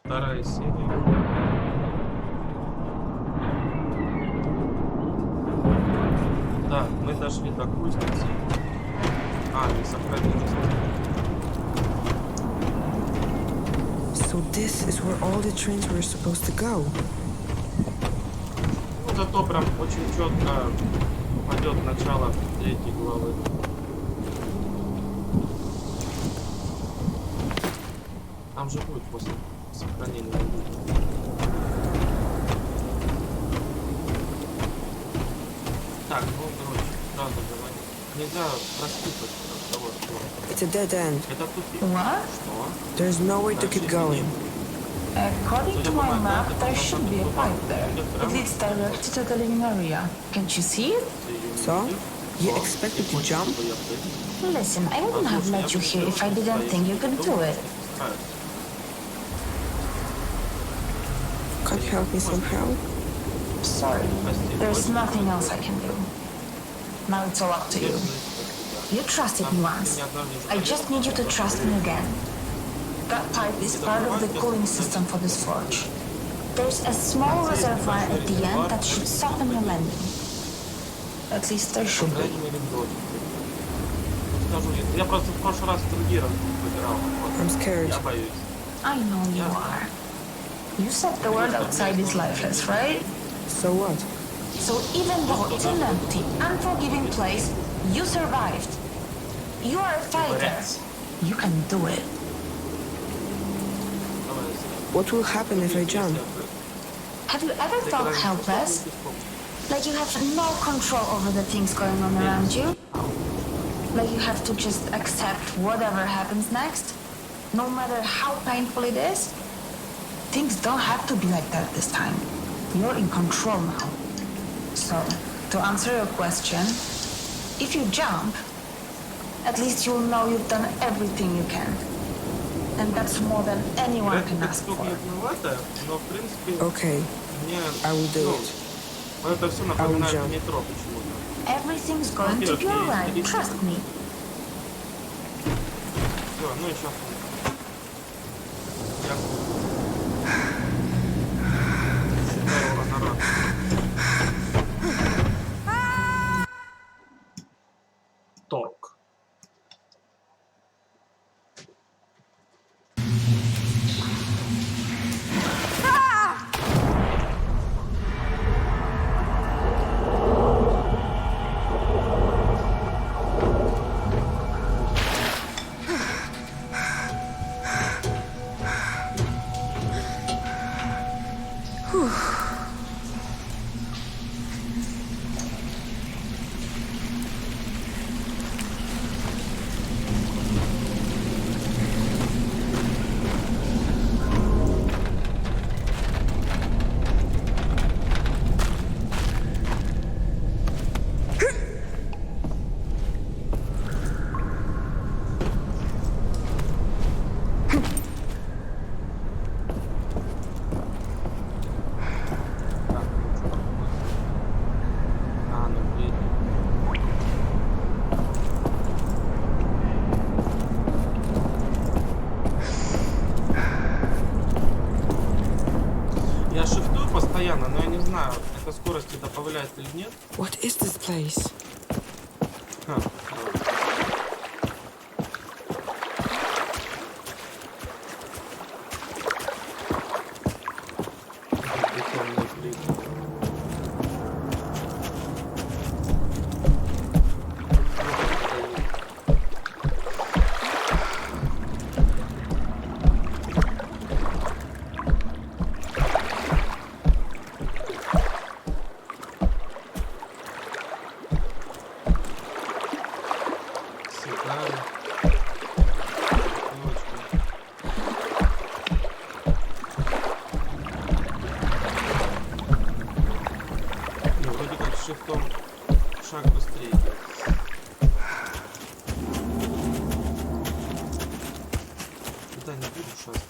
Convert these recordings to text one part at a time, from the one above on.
Вторая серия. Да, мы дошли до кузницы. Не сохранились. So this is where all the trains were supposed to go. Ну, зато прям очень четко пойдет начало третьей главы. Там же будет после сохранения. Так, ну, короче, надо говорить. Нельзя проспитывать разговор. It's a dead end. Это тупик. What? Что? There's no way to keep going. According to my map, there should be a pipe there. It leads directly to the living area. Can't you see it? So? You expect me to jump? Listen, I wouldn't have let you here if I didn't think you could do it. Can't you help me somehow? Sorry, there's nothing else I can do. Now it's all up to you. You trusted me once. I just need you to trust me again. That pipe is part of the cooling system for this forge. There's a small reservoir at the end that should soften your landing. At least there should be. Я просто в прошлый раз другие раз выбирал. I'm scared. Я боюсь. I know you are. You said the world outside is lifeless, right? So what? So even though it's an empty, unforgiving place, you survived. You are a fighter. You can do it. What will happen if I jump? Have you ever felt helpless? Like you have no control over the things going on around you? Like you have to just accept whatever happens next? No matter how painful it is? Things don't have to be like that this time. You're in control now. So, to answer your question, if you jump, at least you'll know you've done everything you can. And that's more than anyone can ask for. Okay, I will do it. I will jump. Everything's going to be alright, trust me. Все, ну и сейчас. Торг. Постоянно, но я не знаю, это скорости добавляет или нет. What is this place? Шифтом шаг быстрее. Да, не буду шастать.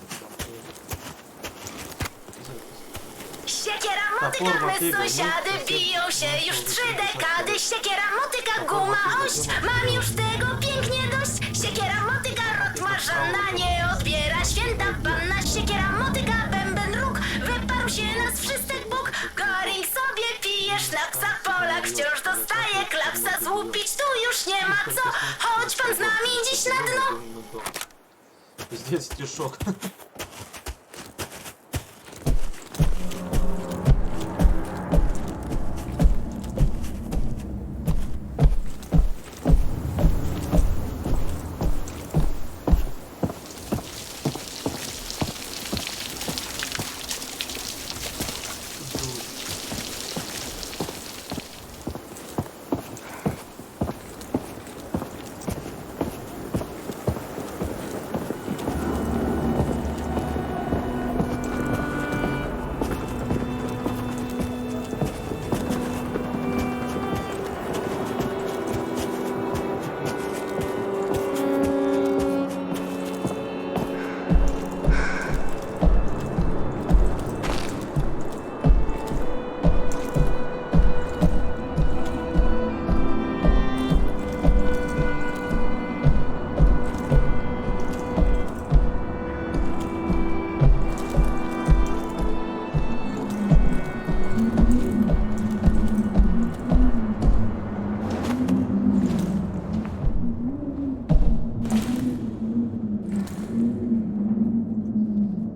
Siekiera, motyka, my sąsiady biją się już 3 dekady. Siekiera, motyka, guma, oś, mam już tego pięknie dość. Siekiera, motyka, rot marzanna, nie odbiera święta panna. Siekiera, motyka, Chodź pan z nami dziś na dno. Здесь стишок.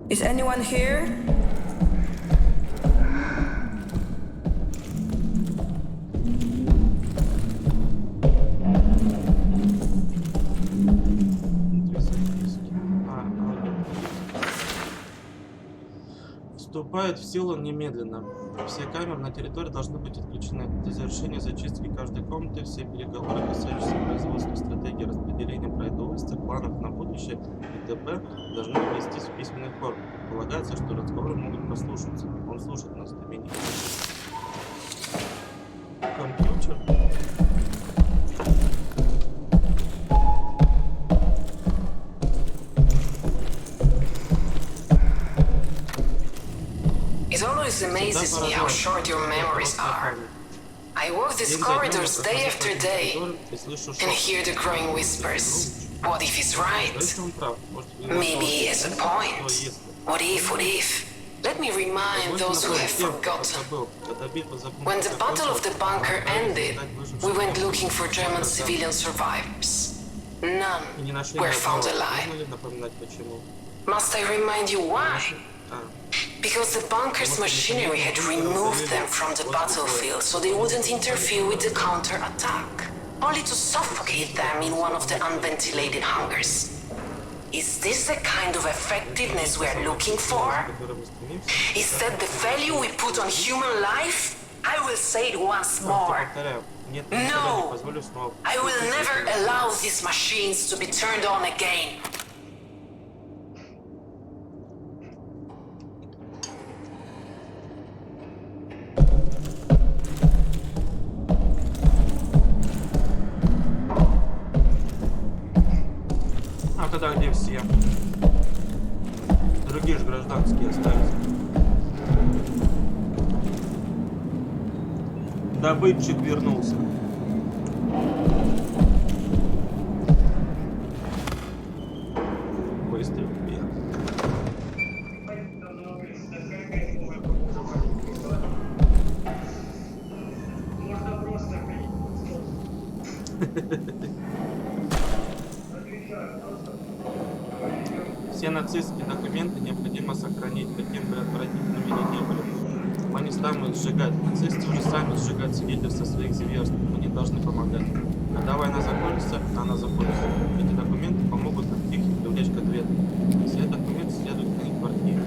Is anyone here? Вступает в силу немедленно. Все камеры на территории должны быть отключены. До завершения зачистки каждой комнаты все переговоры, касающиеся производства, стратегии распределения продовольствия, планов на будущее и т.п. должны ввестись в письменной форме. Полагается, что разговоры могут прослушаться. Он слушает нас на меня. Компьютер. It always amazes me how short your memories are. I walk these corridors day after day and hear the growing whispers. What if he's right? Maybe he has a point. What if? Let me remind those who have forgotten. When the Battle of the Bunker ended, we went looking for German civilian survivors. None were found alive. Must I remind you why? Because the bunker's machinery had removed them from the battlefield so they wouldn't interfere with the counter-attack, only to suffocate them in one of the unventilated hangars. Is this the kind of effectiveness we are looking for? Is that the value we put on human life? I will say it once more. No! I will never allow these machines to be turned on again. А тогда где все? Другие же гражданские остались. Добытчик вернулся. Выстрел вверх. Все нацистские документы необходимо сохранить, каким бы отвратительными они ни были. Мы не станем сжигать. Нацисты уже сами сжигают свидетельства своих зверств. Мы не должны помогать. Когда война закончится, она закончится. Эти документы помогут нам тихо привлечь к ответу. Все документы следует хранить в архиве.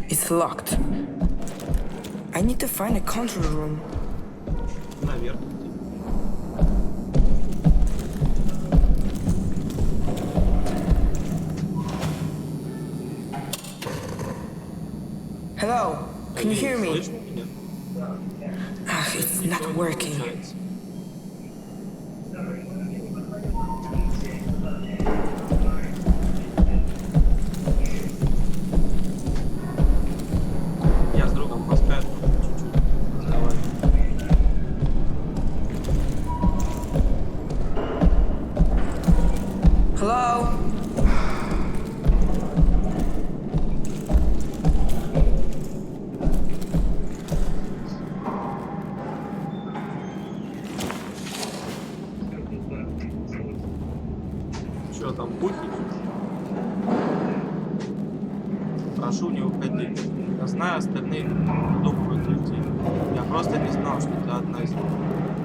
It's locked. I need to find a control room. Наверное. Hello? Can you hear me? Слышно меня? It's not working. Получается. знаю, остальные думают уйти. Я просто не знал, что ты одна из них.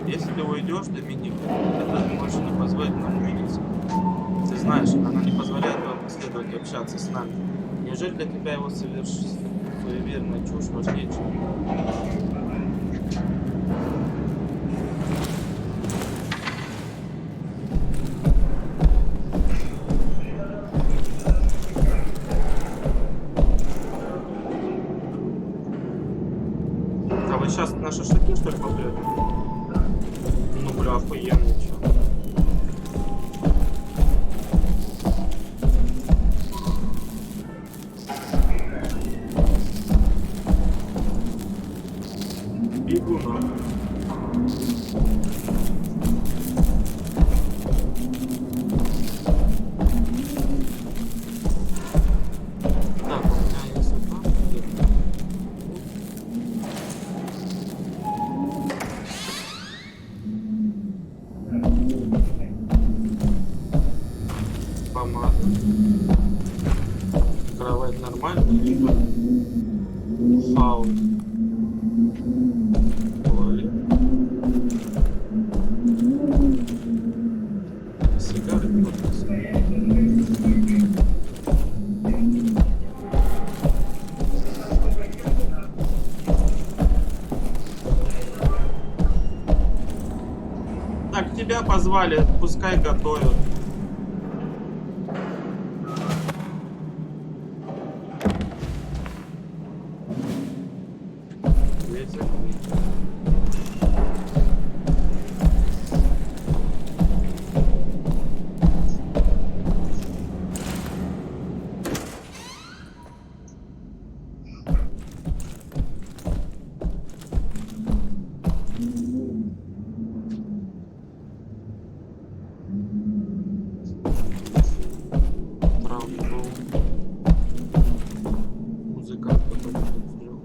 Если ты уйдешь, Доминик, это больше не позволит нам увидеться. Ты знаешь, она не позволяет вам последовать и общаться с нами. Неужели для тебя его суеверная чушь важнее, чем... А вы сейчас на шашлыки, что ли, попрете? Ну, бля, охуенно, чё. Бегу нахуй. Так, у меня есть одна. Помада. Кровать нормальная, либо хаус. Туалет. Сигары подписи. Так, тебя позвали, пускай готовят. Ветер. Травму. Музыкант какой-то тут жил.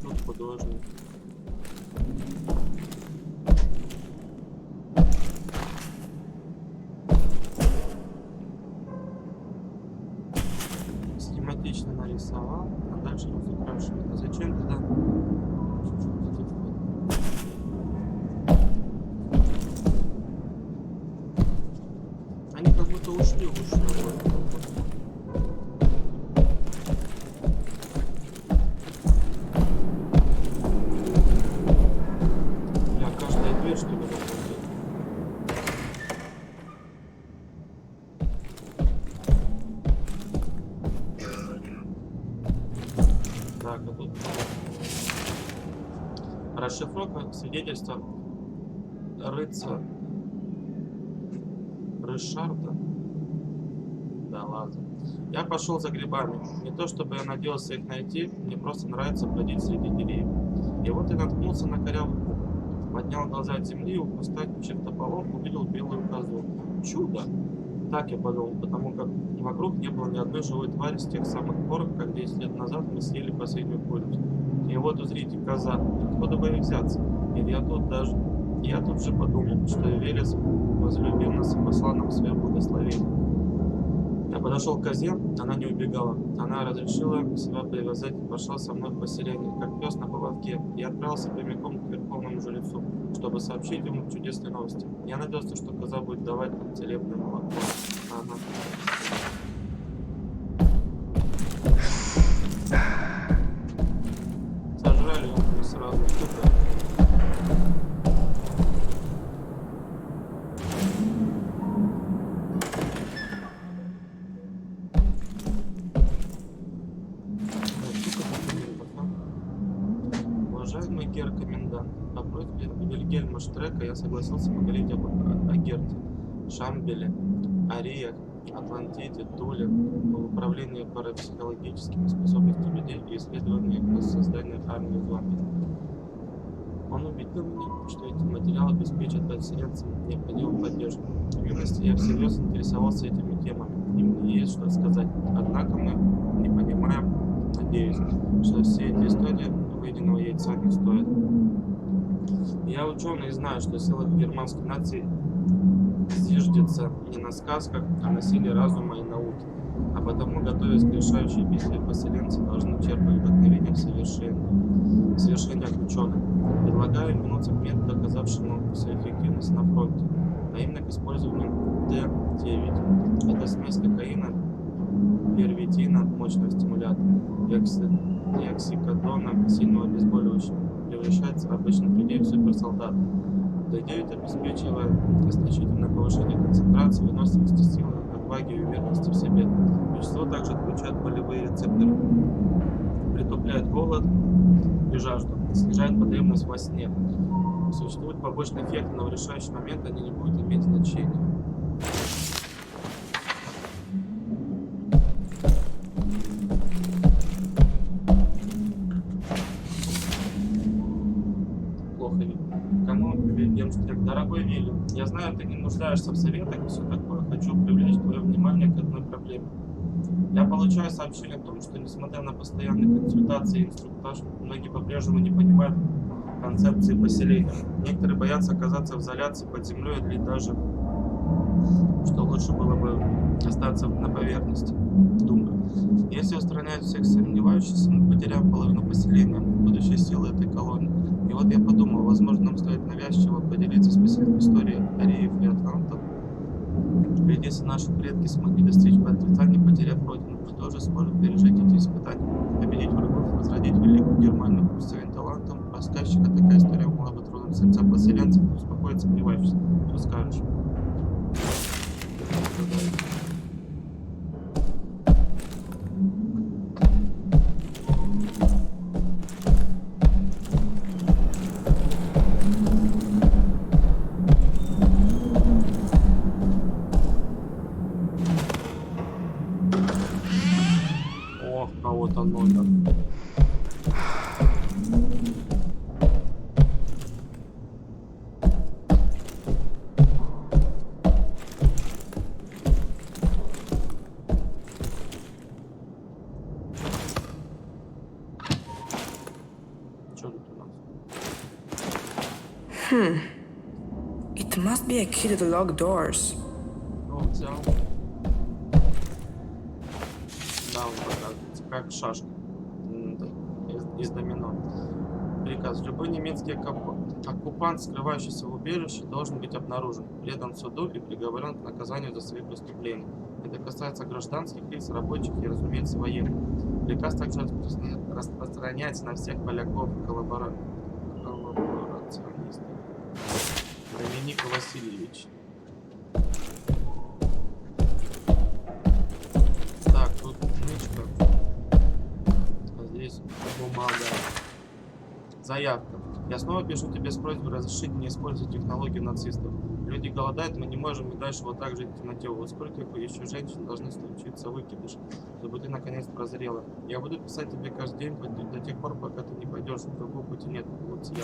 Тут художник. Схематично нарисовал, а дальше разукрашивает. А зачем тогда? Они как будто ушли уже. Бля, каждая дверь, что ли, работает? Так, а тут расшифровка свидетельства рыцаря Ришарда. Да ладно. Я пошел за грибами. Не то чтобы я надеялся их найти, мне просто нравится бродить среди деревьев. И вот я наткнулся на корявый куб. Поднял глаза от земли, у куста чем-то полом увидел белую козу. Чудо! Так я подумал, потому как вокруг не было ни одной живой твари с тех самых пор, как 10 лет назад мы съели последнюю курицу. И вот узрите коза. Откуда бы их взяться? Нет, я тут же подумал, что Велес возлюбил нас и послал нам свое благословение. Я подошел к козе, она не убегала. Она разрешила себя привязать и пошла со мной в поселение, как пес на поводке, и отправился прямиком к верховному жрецу, чтобы сообщить ему чудесные новости. Я надеялся, что коза будет давать целебное молоко. Ага. Сожрали его сразу. Уважаемый гер-комендант, по просьбе Вильгельма Штрека я согласился поговорить о Герте, Шамбеле, Ариях, Атлантиде, Туле, об управлении парапсихологическими способностями людей и исследовании создания армии зомби. Он убедил меня, что эти материалы обеспечат подселенцам необходимую поддержку. В юности я всерьез интересовался этими темами, и мне есть что сказать. Однако мы не понимаем, надеюсь, что все эти истории выеденного яйца не стоит. Я ученый и знаю, что сила германской нации зиждется не на сказках, а на силе разума и науки. А потому, готовясь к решающей битве, поселенцы должны черпать вдохновение в совершениях ученых. Предлагаю вернуться к методу, доказавшему свою эффективность на фронте, а именно к использованию Д9. Это смесь кокаина, первитина, мощного стимулятора, и оксикодона, сильного обезболивающего, превращается обычных людей в суперсолдат. Д9 обеспечивает значительное повышение концентрации, выносливости, силы, отваги и уверенности в себе. Вещество также отключает болевые рецепторы, притупляет голод и жажду, снижает потребность во сне. Существуют побочные эффекты, но в решающий момент они не будут иметь значения. Плохо видно. Кому Гемштрик? Дорогой Вилли, я знаю, ты не нуждаешься в советах и все такое. Хочу привлечь твое внимание к одной проблеме. Я получаю сообщение о том, что, несмотря на постоянные консультации и инструктаж, многие по-прежнему не понимают концепции поселения. Некоторые боятся оказаться в изоляции под землей или даже, что лучше было бы остаться на поверхности. Думаю, если устранять всех сомневающихся, мы потеряем половину поселения, будущей силы этой колонии. И вот я подумал, возможно, нам стоит навязчиво поделиться спасительной историей ариев и атлантов. Ведь если наши предки смогли достичь отрицания, потеряв родину, мы тоже сможем пережить эти испытания, победить врагов, возродить Великую Германию своим талантом. Рассказчика такая история могла бы тронуть сердца поселенцев и успокоить сомневающихся. Что скажешь? Ох, кого-то номер. Что тут у нас? It must be a key to the locked doors. Ну, взял. Да, он показывается, как шашка из домино. Приказ. Любой немецкий оккупант, скрывающийся в убежище, должен быть обнаружен, предан суду и приговорен к наказанию за свои преступления. Это касается гражданских лиц, рабочих и, разумеется, военных. Приказ также распространяется на всех поляков и коллаборационистов. Доминик Васильевич. Так, тут книжка. А здесь бумага. Заявка. Я снова пишу тебе с просьбой разрешить мне использовать технологию нацистов. Люди голодают, мы не можем и дальше вот так жить в темноте. Вот сколько еще женщин должны случиться выкидыш, чтобы ты наконец прозрела. Я буду писать тебе каждый день до тех пор, пока ты не пойдешь. Другого пути нет. Вот я.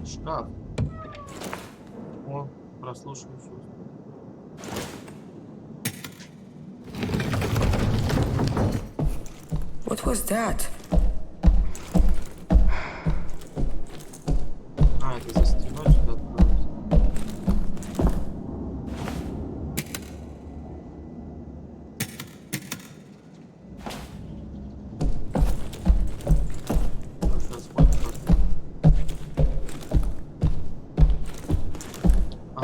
Шкаф. О, прослушиваю чувство. What was that? А, это за стеной что-то откроется. Ну, сейчас хоть просто. А.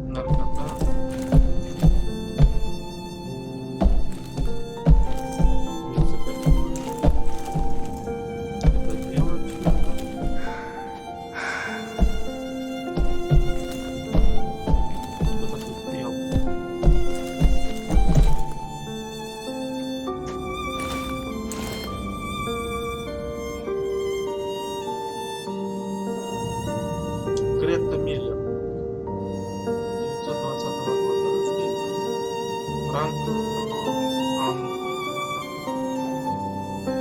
Наркота. Музыка. Это девочка. Кто-то тут пел. Гретта Миллер. 1920 года рождения. Франк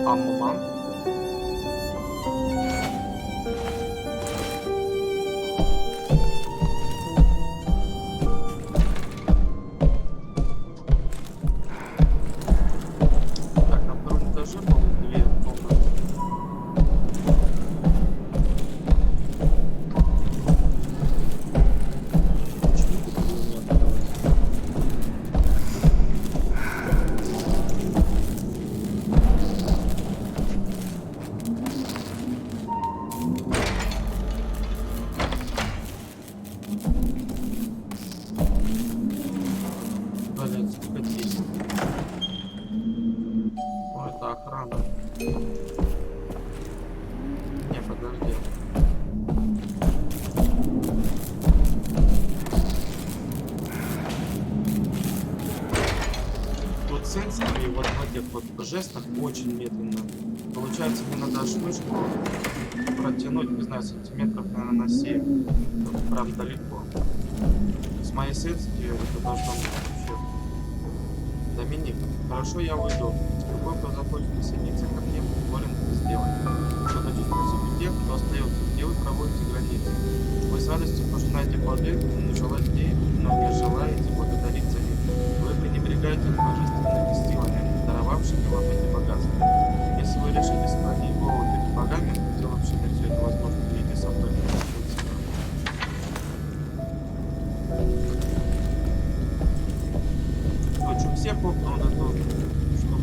Амман. этих вот жестах очень медленно. Получается, мне надо аж мышку протянуть, не знаю, сантиметров, наверное, на 7. Прям далеко. С моей сетки это должно быть вообще. Доминик, хорошо, я уйду. Любой, кто захочет присоединиться ко мне, волен это сделать. Что хочу спросить у тех, кто остается, где вы проводите границы. Вы с радостью пожинаете плоды, но не желаете благодарить за них. Вы пренебрегаете божественными силами, даровавшими вам эти богатства. Если вы решите склонить голову перед богами, сделавшими все это возможно, идите со мной. Хочу всех окна на то, что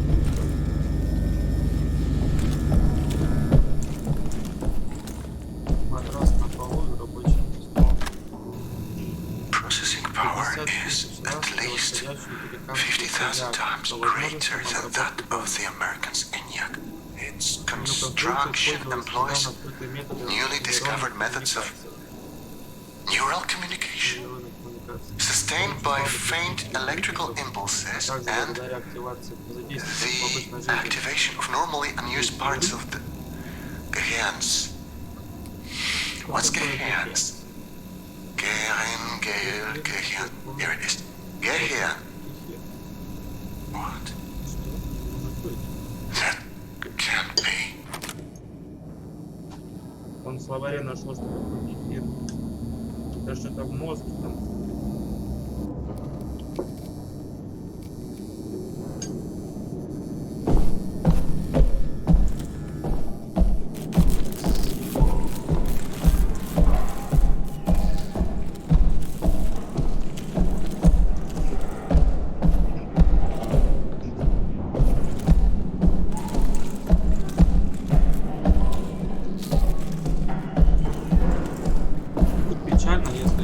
матрас на полу и рабочее место. Processing power is at least 50,000 times greater than that of the American's ENIAC. Its construction employs newly discovered methods of neural communication, sustained by faint electrical impulses and the activation of normally unused parts of the Gehirns. What's Gehirns? Gehirn. Here it is. Gehirn. What? That can't be. Он в словаре нашел, что такое эфир. Это что-то в мозг там. Печально, если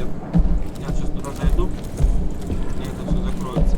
я сейчас туда зайду, и это все закроется.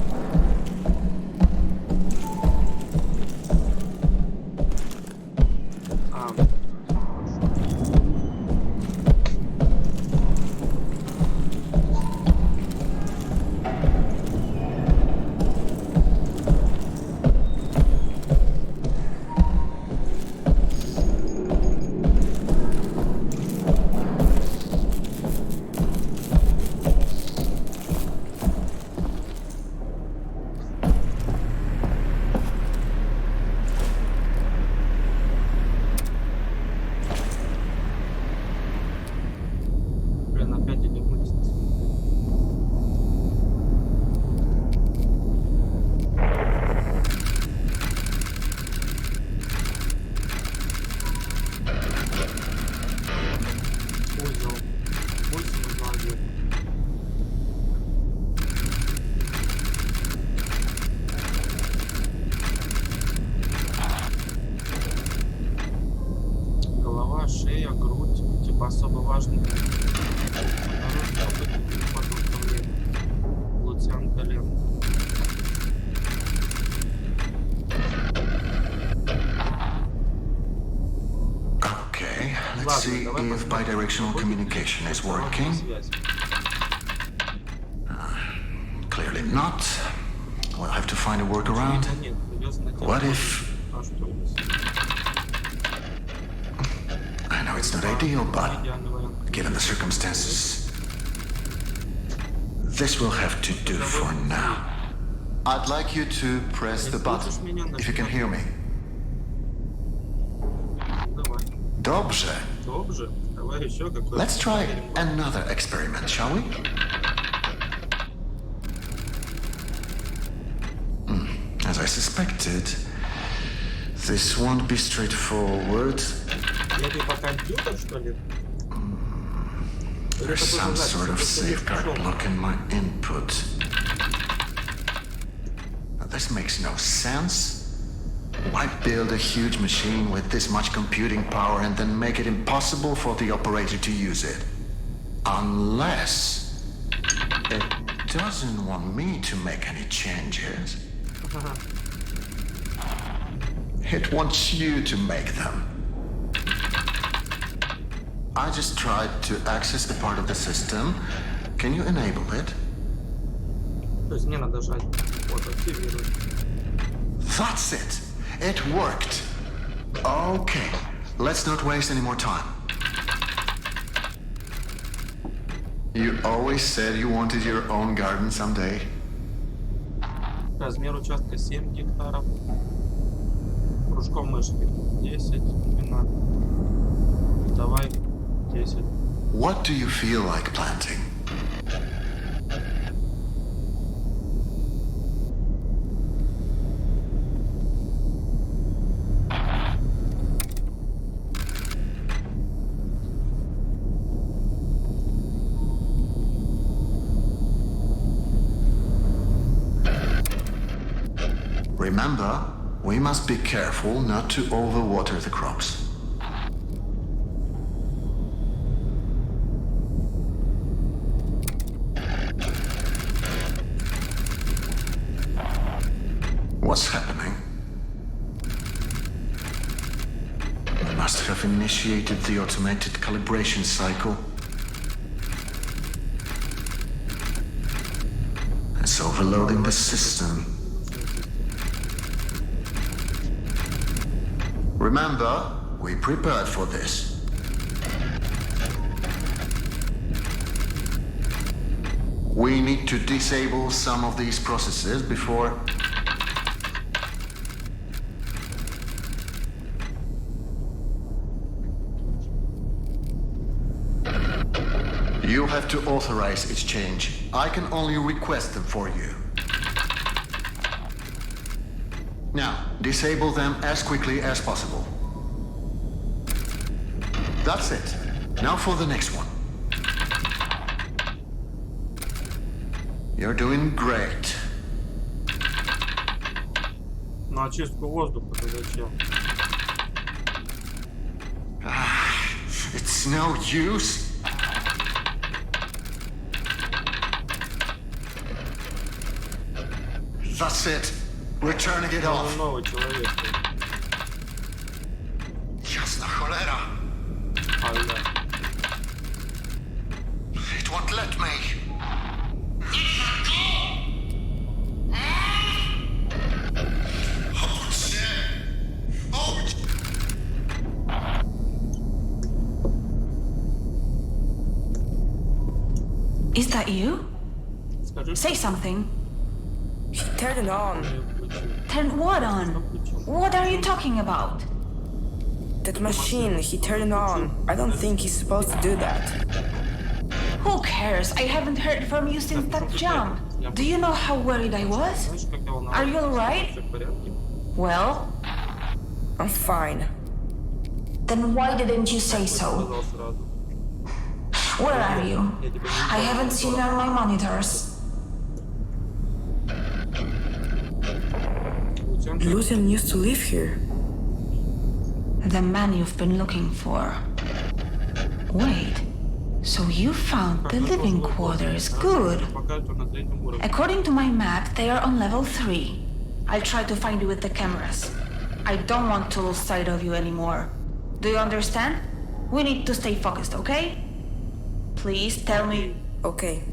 Блин, опять эти мультики. Узел. Пульс нужно одеть. Голова, шея, грудь. Типа особо важно. Okay, let's see if bidirectional communication is working. Clearly not. We'll have to find a workaround. What if... I know it's not ideal, but given the circumstances, this will have to do for now. I'd like you to press the button, if you can hear me. Dobrze. Dobrze. Давай еще какой-то. Let's try another experiment, shall we? As I suspected, this won't be straightforward. Это по компьютер, что ли? There's some sort of safeguard blocking my input. Now, this makes no sense. Why build a huge machine with this much computing power and then make it impossible for the operator to use it? Unless it doesn't want me to make any changes. It wants you to make them. I just tried to access a part of the system. Can you enable it? То есть мне надо жать. Вот, активировать. That's it. It worked. Okay, let's not waste any more time. You always said you wanted your own garden someday. Размер участка 7 гектаров. Кружком мышки 10, 12. Давай 10. What do you feel like planting? Remember, we must be careful not to overwater the crops. What's happening? We must have initiated the automated calibration cycle. It's overloading the system. Remember, we prepared for this. We need to disable some of these processes before... You have to authorize its change. I can only request them for you. Now, disable them as quickly as possible. That's it. Now for the next one. You're doing great. На очистку воздуха зачем? It's no use. That's it. We're turning it off. Новый человек. Jasna cholera. It won't let me. Oh, shit. Oh. Is that you? Скажи, Say something. He turned it on. Turn what on? What are you talking about? That machine, he turned it on. I don't think he's supposed to do that. Who cares? I haven't heard from you since that jump. Do you know how worried I was? знаешь, как я волновался? Are you alright? Всё в порядке? Well, I'm fine. Then why didn't you say so? Сказал сразу. Where are you? Я тебя не I haven't seen you on my monitors. Lucian used to live here. the man you've been looking for. Wait, so you found the living quarters. Good. According to my map, they are on level 3. I'll try to find you with the cameras. I don't want to lose sight of you anymore. Do you understand? We need to stay focused, okay? Please tell me. Okay.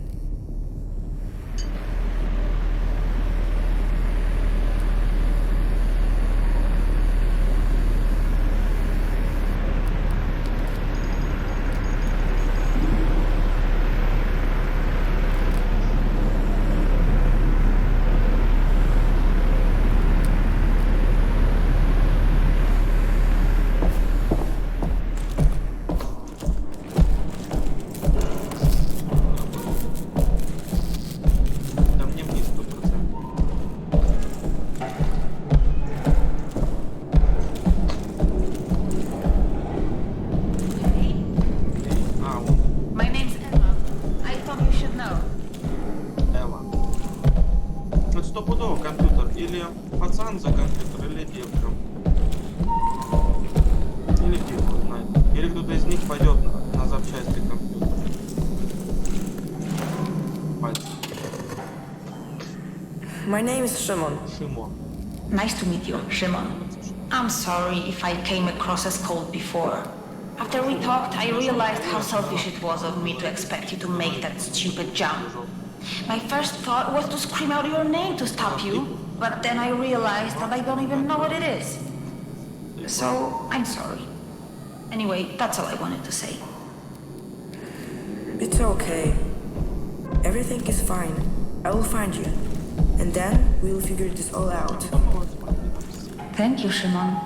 Пацан за компьютер или девка. Или девка знает. Или кто-то из них пойдет на запчасти компьютера. My name is Shimon. Шимон. Nice to meet you, Shimon. I'm sorry if I came across as cold before. After we talked, I realized how selfish it was of me to expect you to make that stupid jump. My first thought was to scream out your name to stop you, but then I realized that I don't even know what it is. So, I'm sorry. Anyway, that's all I wanted to say. It's okay. Everything is fine. I will find you. And then we'll figure this all out. Thank you, Shimon.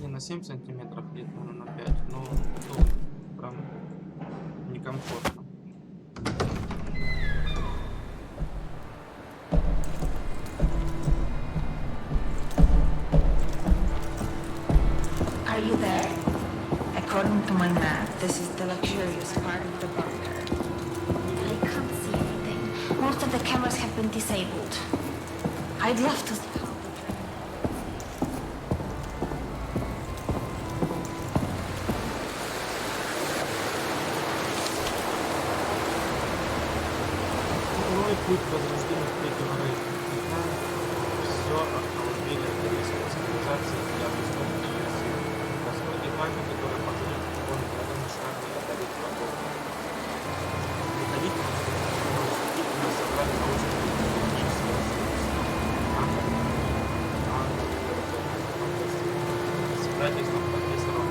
Не на 7 сантиметров, где-то на 5, но прям некомфортно. Are you there? According to my map, this is the luxurious part of the bunker. I can't see anything. Most of the cameras have been disabled. I'd love to see how Второй путь возрождения третьего рейха. Все автомобили корейской цивилизации для выступления России. Расходы памяти, которые позволят позволить родоначальные атаки врагов. Приходите, действительно собрали научные технические собирательство профессора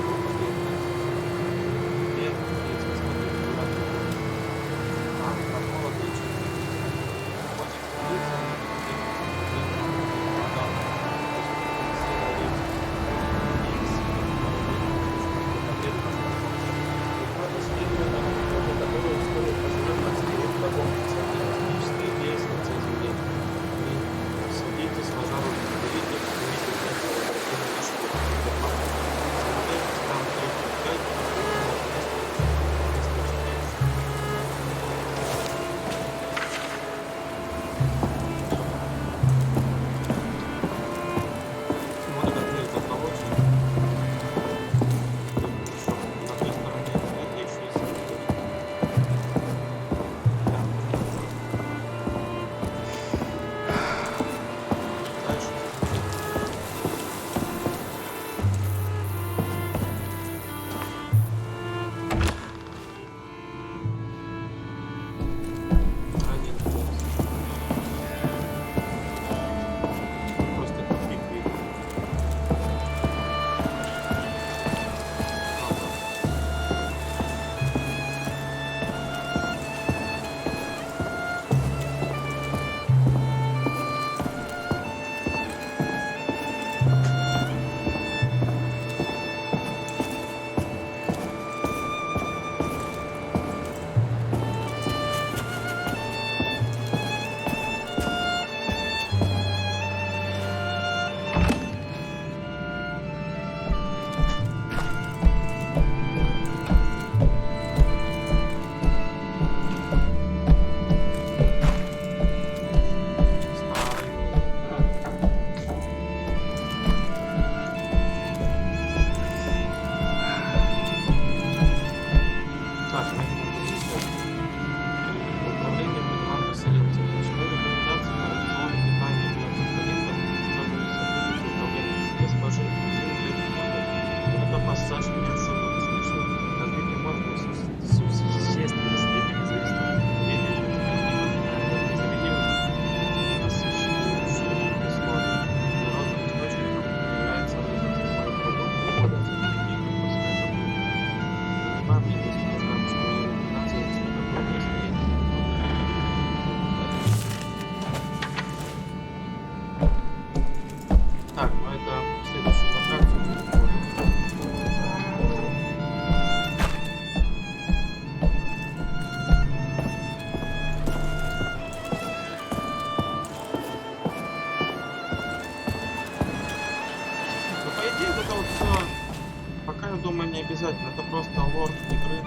обязательно, это просто лорд игры.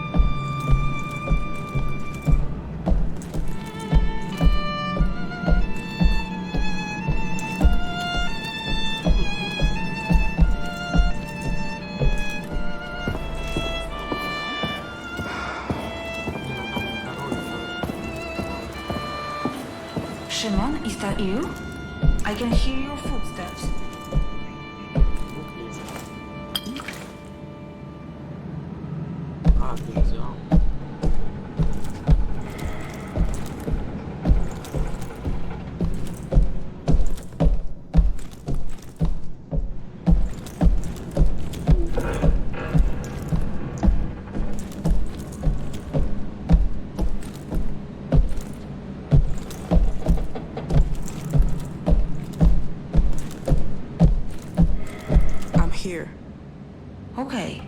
Shimon, is that you? I can hear your footsteps. Okay.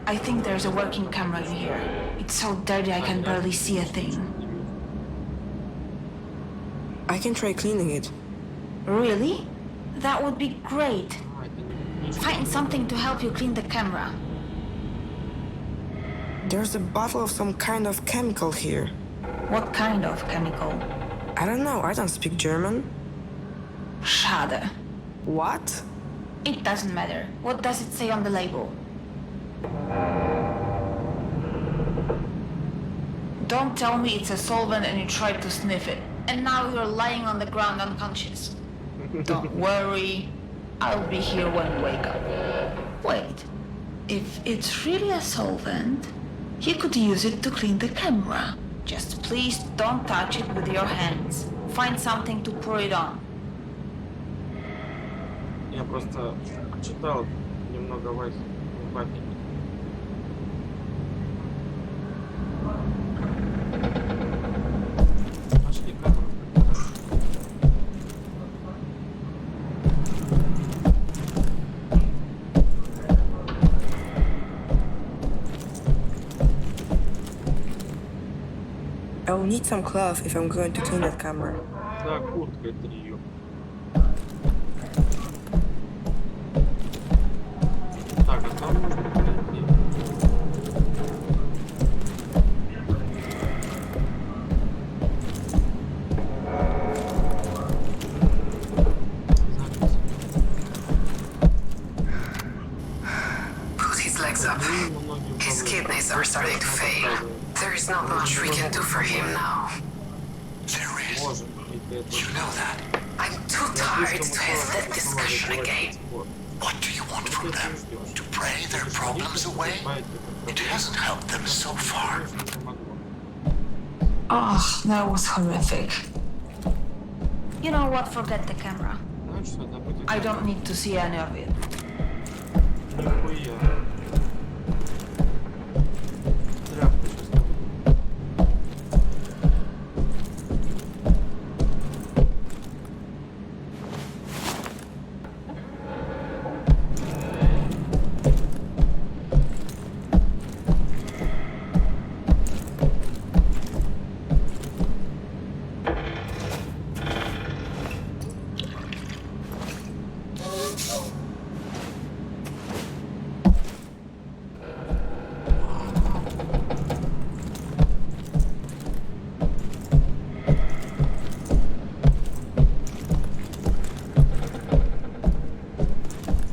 I think there's a working camera in here. It's so dirty I can barely see a thing. I can try cleaning it. Really? That would be great. Find something to help you clean the camera. There's a bottle of some kind of chemical here. What kind of chemical? I don't know, I don't speak German. Schade. What? It doesn't matter. What does it say on the label? Don't tell me it's a solvent and you tried to sniff it, and now you're lying on the ground unconscious. Don't worry, I'll be here when you wake up. Wait, if it's really a solvent, you could use it to clean the camera. Just please don't touch it with your hands. Find something to pour it on. Я просто читал немного в папике. Нашли камеру. I will need some cloth if I'm going to clean that camera. Да, куртка это ее. Так, а там можно пройти. Запись. Put his legs up. His kidneys are starting to fail. There is not much we can do for him now. There is. Может быть, это... You know that. I'm too tired to have that discussion again. What do you want from them? To pray their problems away? It hasn't helped them so far. Oh, that was horrific. You know what? Forget the camera. Знаешь, что это будет? I don't need to see any of it. Нихуя. Тряпку сейчас.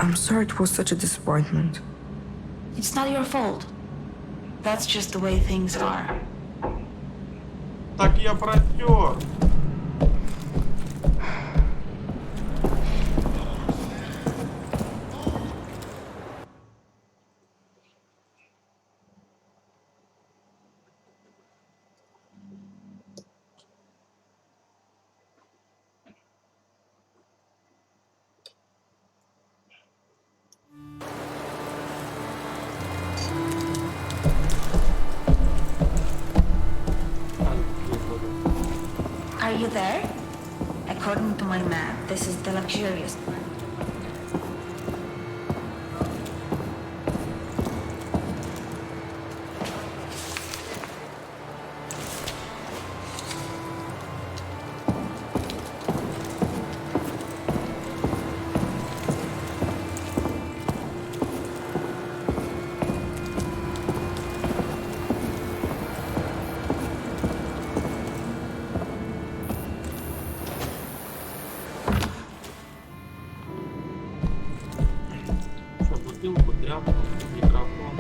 I'm sorry it was such a disappointment. It's not your fault. That's just the way things are. Так я протер. Are you there? According to my map, this is the luxurious. Бутылку, тряпку, микрофон.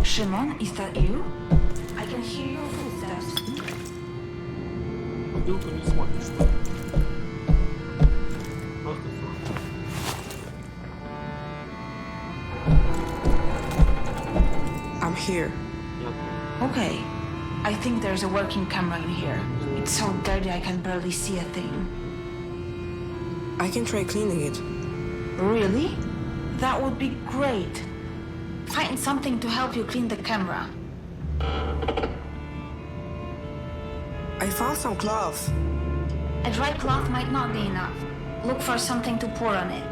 Shimon, is that you? I can hear your footsteps. Бутылку не смотришь, что ли? Просто слушай. I'm here. Я тут. Okay. I think there's a working camera in here. It's so dirty I can barely see a thing. I can try cleaning it. Really? That would be great. Find something to help you clean the camera. I found some cloth. A dry cloth might not be enough. Look for something to pour on it.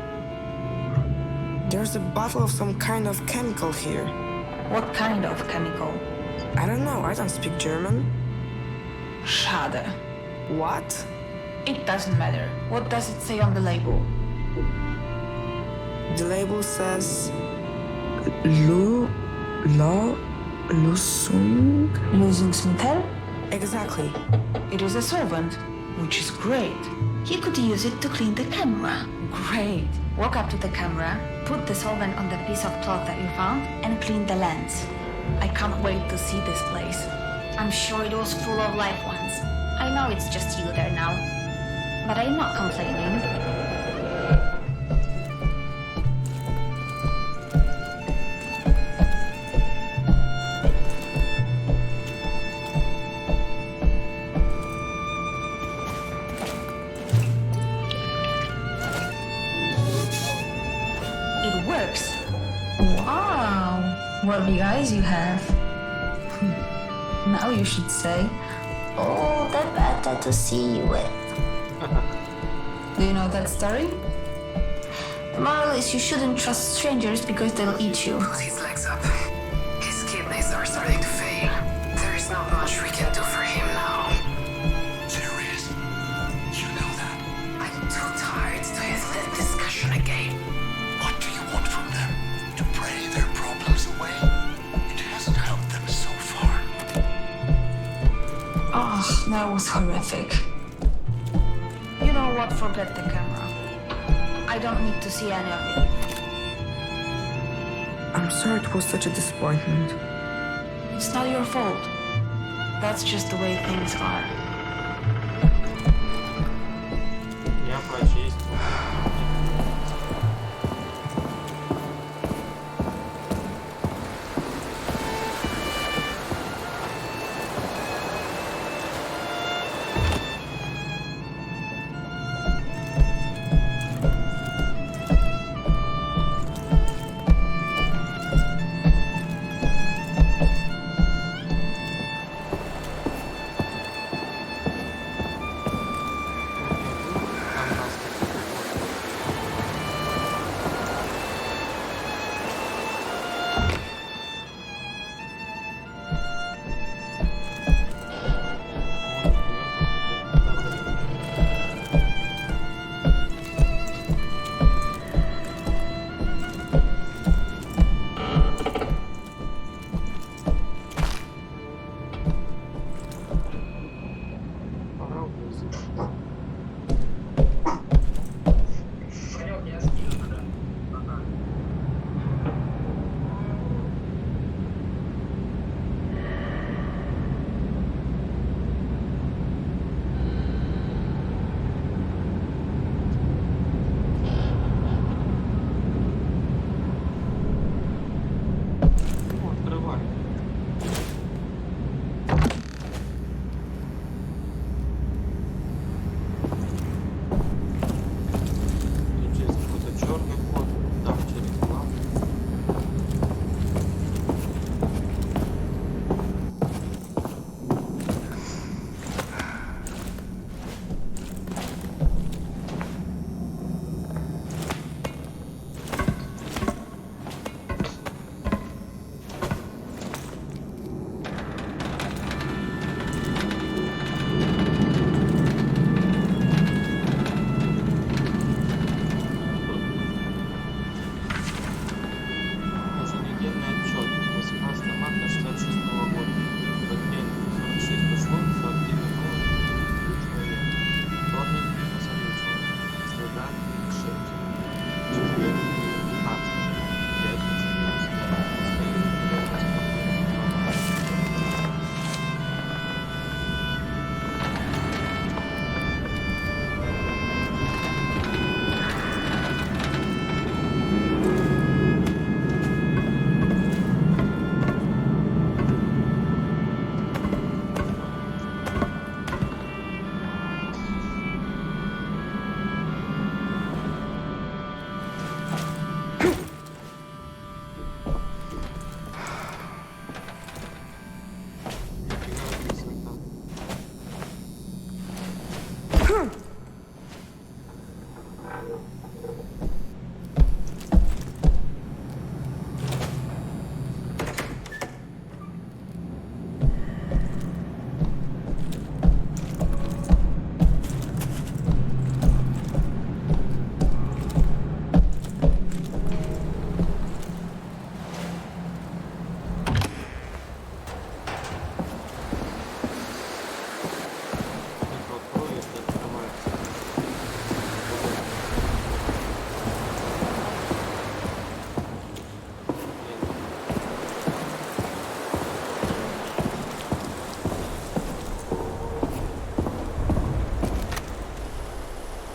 There's a bottle of some kind of chemical here. What kind of chemical? I don't know, I don't speak German. Schade. What? It doesn't matter. What does it say on the label? The label says Lösung? Lösungsmittel? Exactly. It is a solvent, which is great. You could use it to clean the camera. Great. Walk up to the camera, put the solvent on the piece of cloth that you found, and clean the lens. I can't wait to see this place. I'm sure it was full of live ones. I know it's just you there now, but I'm not complaining. It works. Wow. What big eyes you have. Now you should say, Oh, the better to see you with. do you know that story? The moral is you shouldn't trust strangers because they'll eat you. Put his legs up. His kidneys are starting to fail. There is not much we can do for him now. There is. You know that. I'm too tired to have that discussion again. What do you want from them? To pray their problems away? It hasn't helped them so far. Oh, that was horrific. You know what? Forget the camera. I don't need to see any of it. I'm sorry it was such a disappointment. It's not your fault. That's just the way things are. Я прочистил.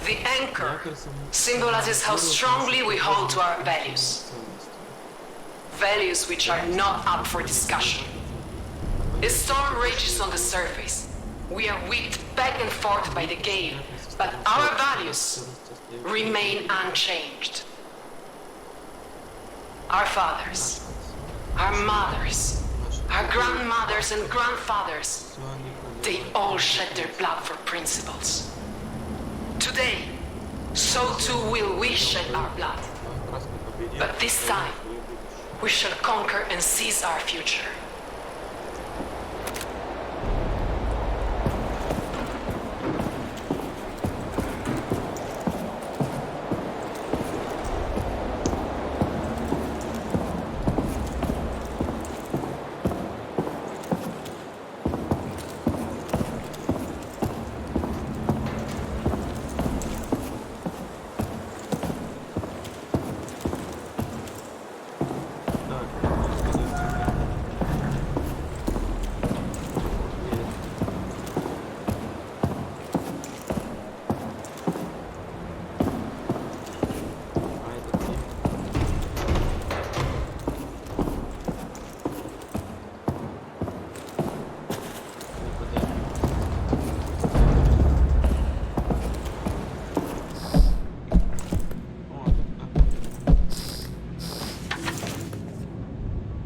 The anchor symbolizes how strongly we hold to our values. Values which are not up for discussion. A storm rages on the surface. We are whipped back and forth by the gale, but our values remain unchanged. Our fathers, our mothers, our grandmothers and grandfathers, they all shed their blood for principles. Today, so too will we shed our blood. But this time, we shall conquer and seize our future.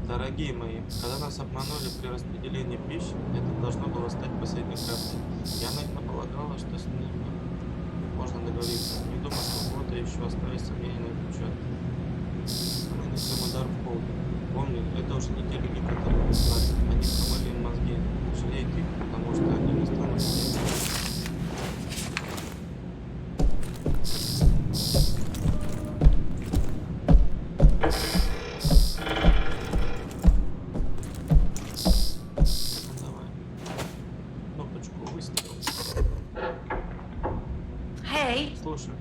Дорогие мои, когда нас обманули при распределении пищи, это должно было стать последней каплей. Я наивно полагала, что с ними можно договориться. Не думаю, что у кого-то еще остались сомнения на этот счет. Мы нанесем удар в пол. Помню, это уже недели не которые мы знали. Они промыли им мозги. Жалейте их, потому что они не станут сильными.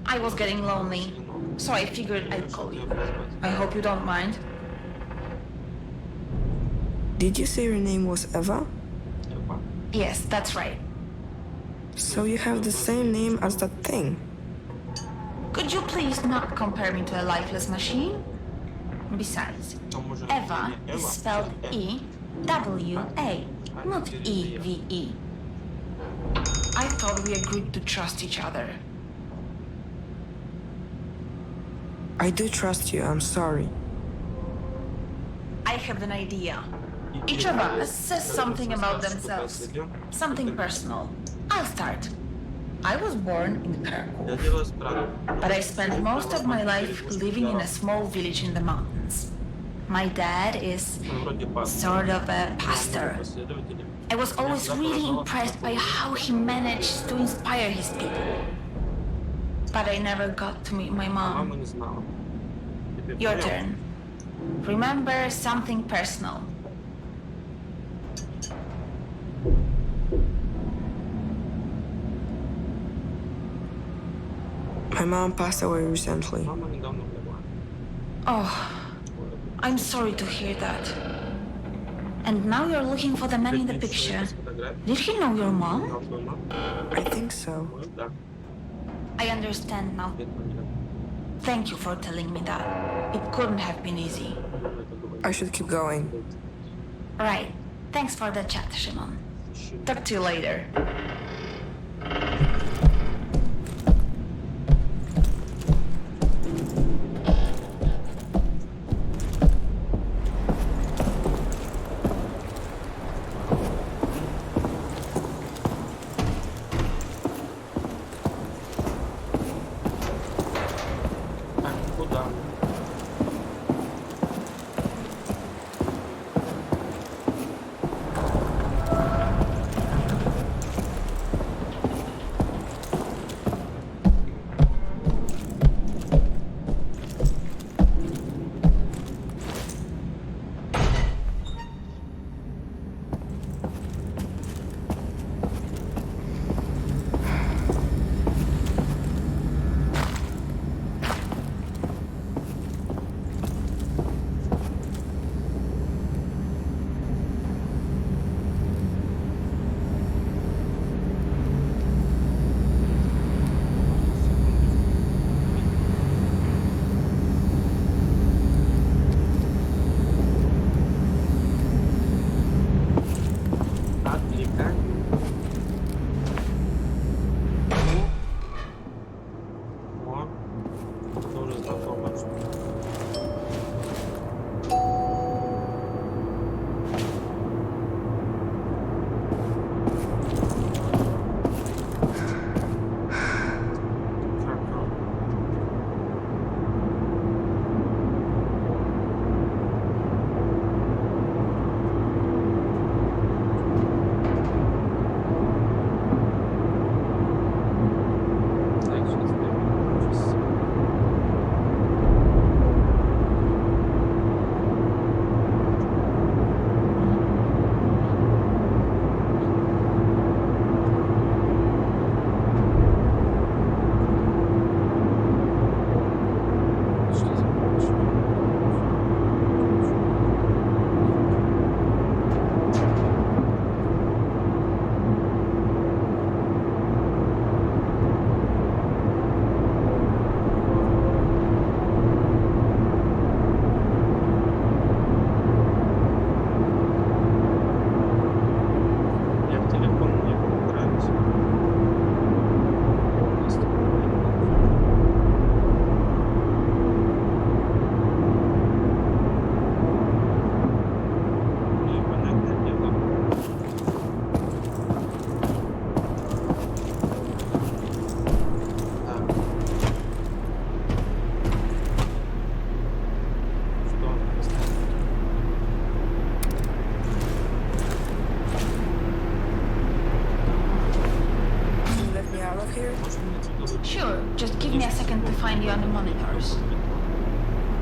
I was getting lonely, so I figured I'd call you. I hope you don't mind. Did you say your name was Eva? Yes, that's right. So you have the same name as that thing? Could you please not compare me to a lifeless machine? Besides, Eva is spelled E-W-A, not E-V-E. I thought we agreed to trust each other. I do trust you, I'm sorry. I have an idea. Each of us says something about themselves, something personal. I'll start. I was born in Kharkov, but I spent most of my life living in a small village in the mountains. My dad is sort of a pastor. I was always really impressed by how he managed to inspire his people. But I never got to meet my mom. Your turn. Remember something personal. My mom passed away recently. Oh, I'm sorry to hear that. And now you're looking for the man in the picture. Did he know your mom? I think so. I understand now. Thank you for telling me that. It couldn't have been easy. I should keep going. Right. Thanks for the chat, Shimon. Talk to you later. here? Sure, just give me a second to find you on the monitors.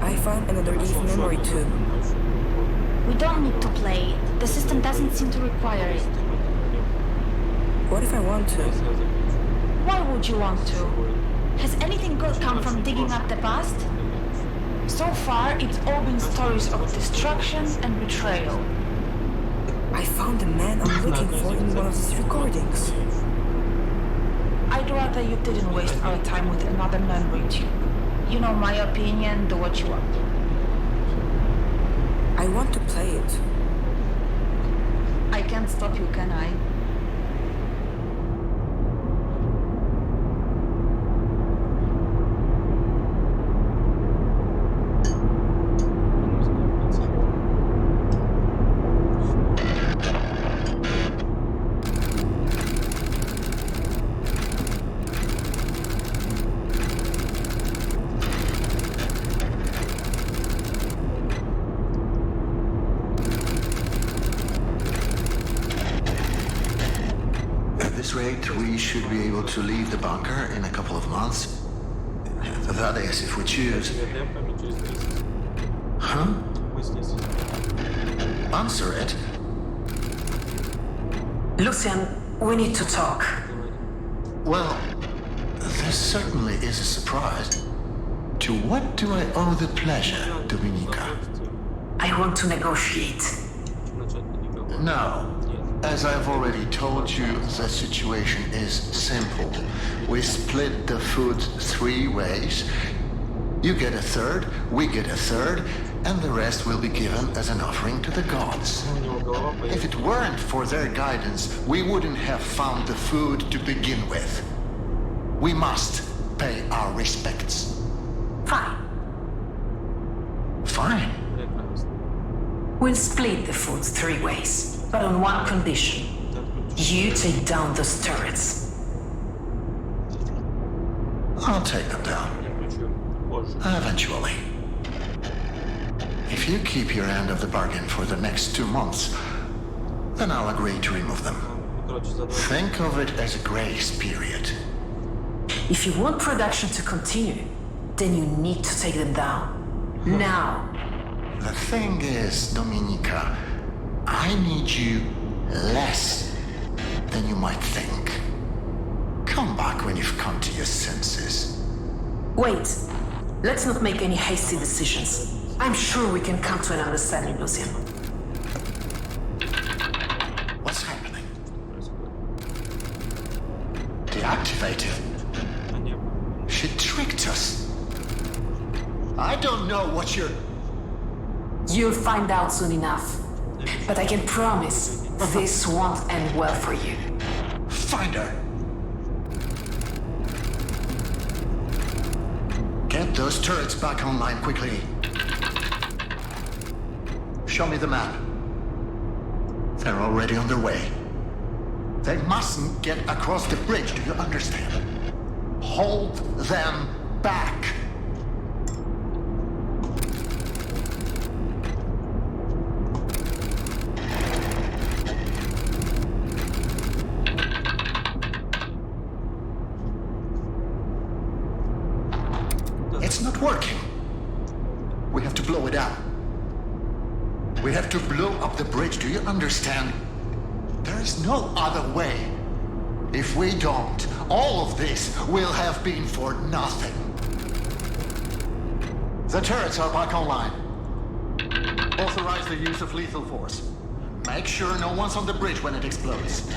I found another EVE memory tube. We don't need to play it. The system doesn't seem to require it. What if I want to? Why would you want to? Has anything good come from digging up the past? So far, it's all been stories of destruction and betrayal. I found the man I'm looking for in one of these recordings. I'd rather you didn't waste our time with another memory tube. You know my opinion, do what you want. I want to play it. I can't stop you, can I? We should be able to leave the bunker in a couple of months. That is, if we choose. Huh? Answer it. Lucian, we need to talk. Well, this certainly is a surprise. To what do I owe the pleasure, Dominika? I want to negotiate. No. As I've already told you, the situation is simple. We split the food 3 ways. You get a third, we get a third, and the rest will be given as an offering to the gods. If it weren't for their guidance, we wouldn't have found the food to begin with. We must pay our respects. Fine. Fine. We'll split the food 3 ways. But on one condition. You take down those turrets. I'll take them down. Eventually. If you keep your end of the bargain for the next 2 months, then I'll agree to remove them. Think of it as a grace period. If you want production to continue, then you need to take them down. Now. The thing is, Dominika, I need you less than you might think. Come back when you've come to your senses. Wait. Let's not make any hasty decisions. I'm sure we can come to an understanding, Lucian. What's happening? Deactivated. She tricked us. I don't know what you're... You'll find out soon enough. But I can promise this won't end well for you. Find her. Get those turrets back online quickly. Show me the map. They're already on their way. They mustn't get across the bridge, do you understand? Hold them back. It's not working. We have to blow it out. We have to blow up the bridge, do you understand? There is no other way. If we don't, all of this will have been for nothing. The turrets are back online. Authorize the use of lethal force. Make sure no one's on the bridge when it explodes.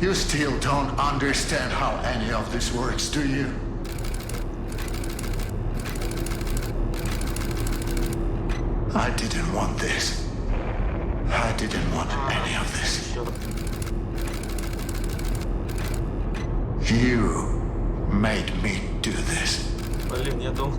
You still don't understand how any of this works, do you? I didn't want this. I didn't want any of this. You made me do this. Блин, я думал...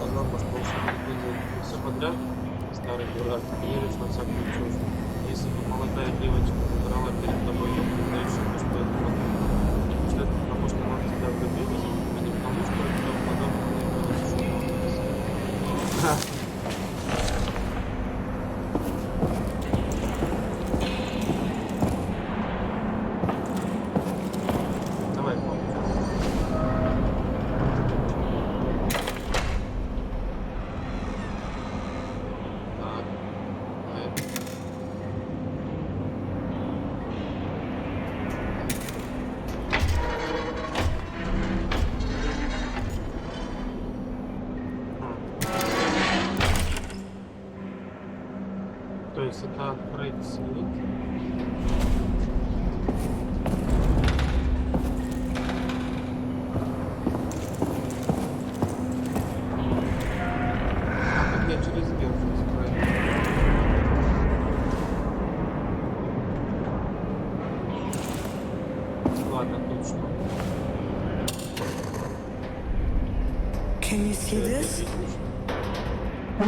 сказал, может, волшебник делает все подряд, старый дурак, веришь во всякую чушь. Если бы молодая девочка задрала перед тобой юбку, то еще бы что это подумал. Что это потому, что она в тебя влюбилась, а не потому, что у тебя в подобном не было шума. Давай, помню. Так. То есть это открыть свет. А, так я через верх открою. Ладно, тут что? Can you see this?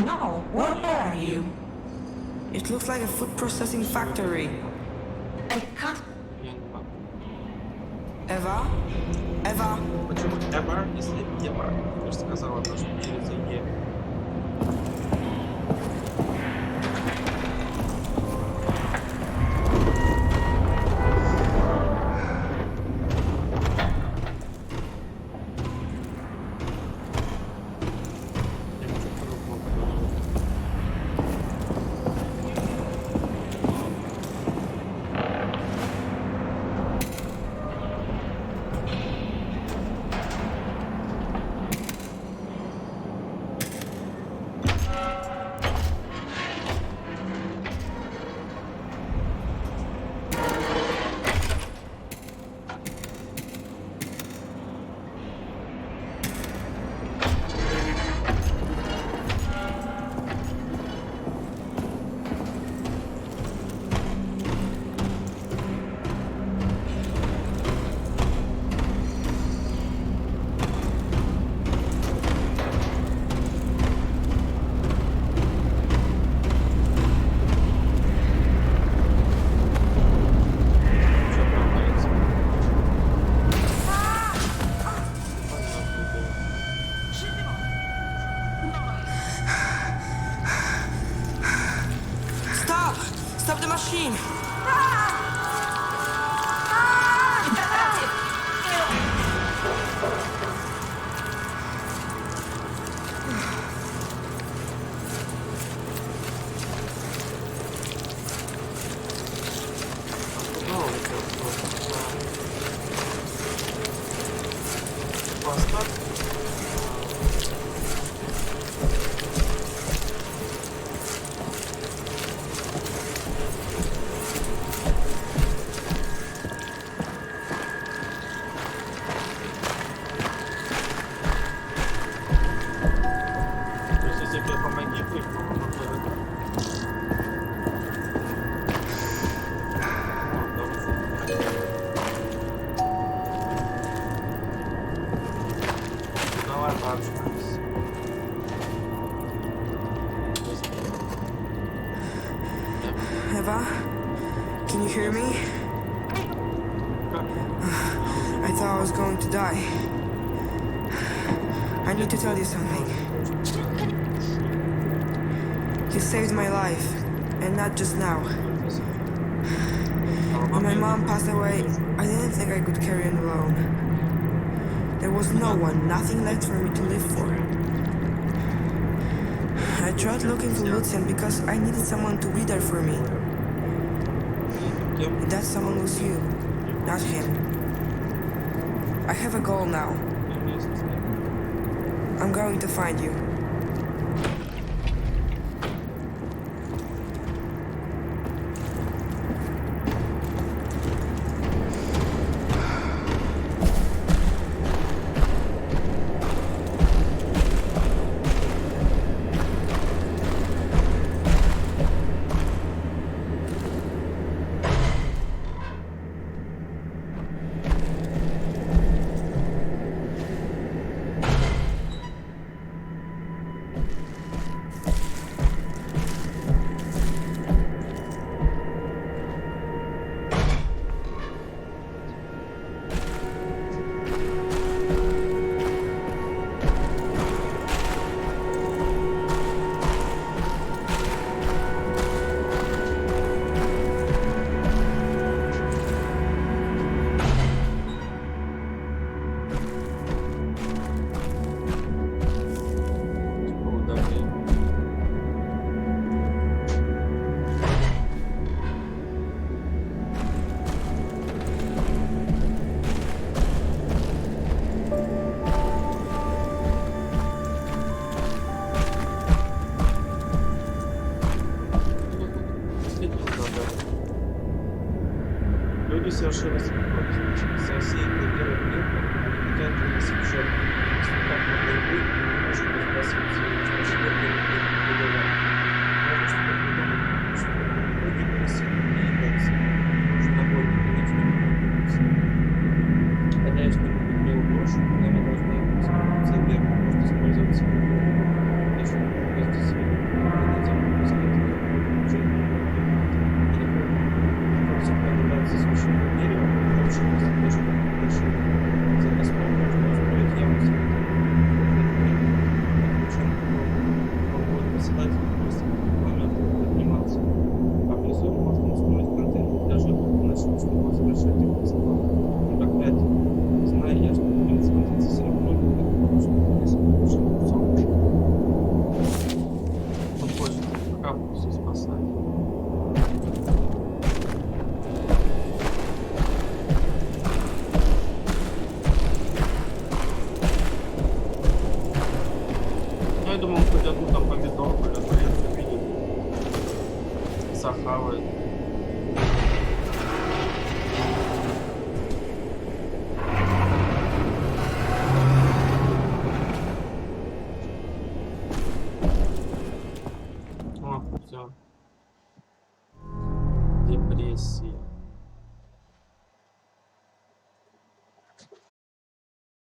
No, where are you? It looks like a food processing factory. I can't. Я не могу. Eva? Eva? Почему ever, если ever? Ты же сказала, что через E. Я ничего по-другому подумал. Что оправдается? Понятное дело. Stop! Stop the machine! Куда он идет? Поставь. То есть, если тебе помоги, ты, по-моему, то это... Ну, давай. Давай пообщаемся. Eva? Can you hear me? I thought I was going to die. I need to tell you something. You saved my life, and not just now. When my mom passed away, I didn't think I could carry on alone. There was no one, nothing left for me to live for. I tried looking for Lucian because I needed someone to be there for me. But that someone was you, not him. I have a goal now. I'm going to find you. Люди совершили свой за всей карьерой клеток летят вниз в жертву. Ступать на борьбу и немножко разбрасывать свои что-то перебывать. Можно что-то придумать, что многие были сильно не едятся. Можно на бой конечно, не придуматься. Хотя если не будет белую брошь, она должна использоваться вверх, может использоваться даже вместе с ним. Это тем, что все продвигается священное дерево, лучше даже дальше. За основу можно устроить яму с попробовать посылать просто момент подниматься. А внизу можно устроить контейнер для животных, начать, чтобы возвращать их в основу. Проклятие. Зная я, что будет схватиться серебро, это что если лучше кусок. Он хочет пока все спасать. Я думал, он хоть одну там помидорку или турецкую видит. Захавает. О, все. Депрессия.